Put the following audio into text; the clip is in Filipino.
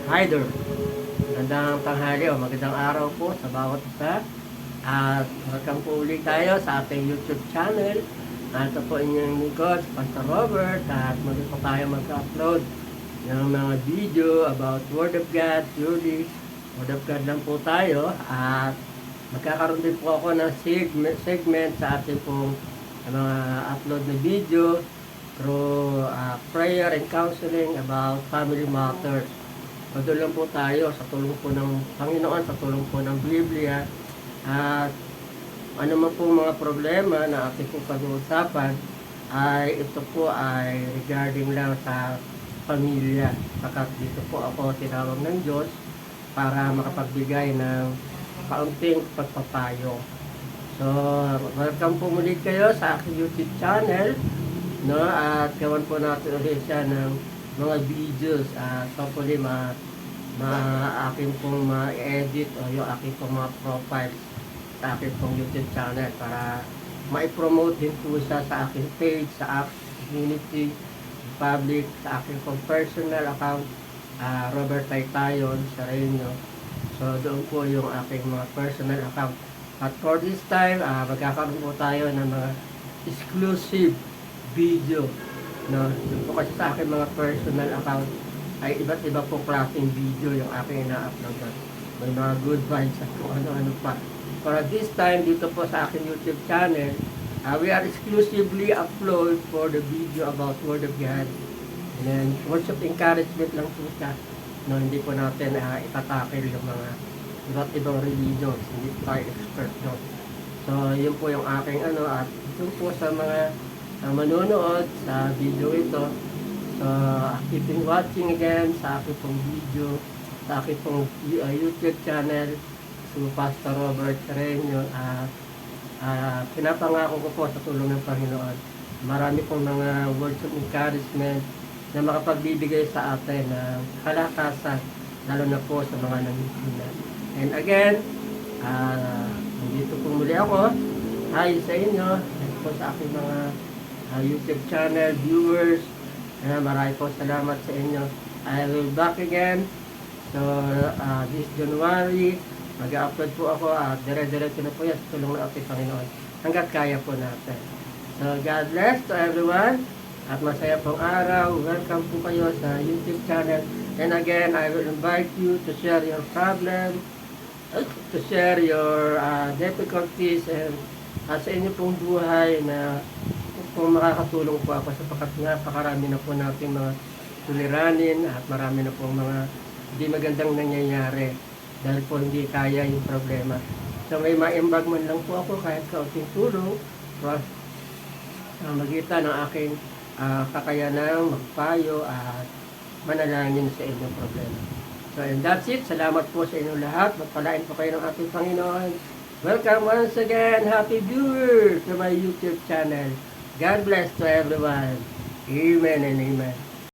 Hi there. Magandang tanghali o magandang araw po sa bawat isa. At welcome po ulit tayo sa ating YouTube channel. Ito po inyong lingkod, Pastor Robert. At muli po tayo mag-upload ng mga video about Word of God. Purely Word of God lang po tayo. At magkakaroon din po ako ng segment sa ating pong mga upload na video through prayer and counseling about family matters. Doon lang po tayo sa tulong po ng Panginoon, sa tulong po ng Biblia. At ano man po mga problema na ating po pag-uusapan, ay ito po ay regarding lang sa pamilya. Sakat dito po ako tinawag ng Diyos para makapagbigay ng kaunting pagpapayo. So, welcome po muli kayo sa aking YouTube channel. No? At gawan po natin ulit siya ng mga videos at hopefully akin pong ma-edit o yung aking pong mga profiles sa aking pong YouTube channel para ma-promote din po siya sa aking page, sa aking community, public, sa aking pong personal account, Robert Taytayon sa Reno. So doon po yung aking mga personal account. At for this time, magkakaroon po tayo ng mga exclusive video. No, yun po kasi sa akin mga personal account ay iba't iba po klaseng video yung aking ina-upload. May mga good vibes at kung ano-ano pa. For this time, dito po sa aking YouTube channel, we are exclusively upload for the video about Word of God. And then, words of encouragement lang po siya. No, hindi po natin itatakil yung mga iba't ibang religions. Hindi po tayo expert. No? So, yun po yung aking at yun po sa mga manonood sa video ito. So, keep watching again sa aking pong video, sa aking pong YouTube channel, so Pastor Robert Sereno. Pinapangako ko po sa tulong ng Panginoon, marami pong mga words of encouragement na makapagbibigay sa atin ng kalakasan, lalo na po sa mga nanghihina. And again, nandito po muli ako. Hi sa inyo, at po sa aking mga YouTube channel viewers. Marami po salamat sa inyo. I will back again. So, this January, mag-upload po ako. Dire-diretso na po yan sa tulong ng ating Panginoon. Hanggat kaya po natin. So, God bless to everyone. At masaya pong araw. Welcome po kayo sa YouTube channel. And again, I will invite you to share your problem, to share your difficulties, and sa inyo pong buhay na kung makakatulong po ako sapagkat napakarami na po natin mga tuliranin at marami na po mga hindi magandang nangyayari dahil po hindi kaya yung problema. So may maimbag man lang po ako kahit kaunting tulong magitan ng aking kakayanang magpayo at manalangin sa inyong problema. So and that's it. Salamat po sa inyong lahat. Magpalain po kayo ng ating Panginoon. Welcome once again, happy viewers to my YouTube channel. God bless to everyone. Amen and amen.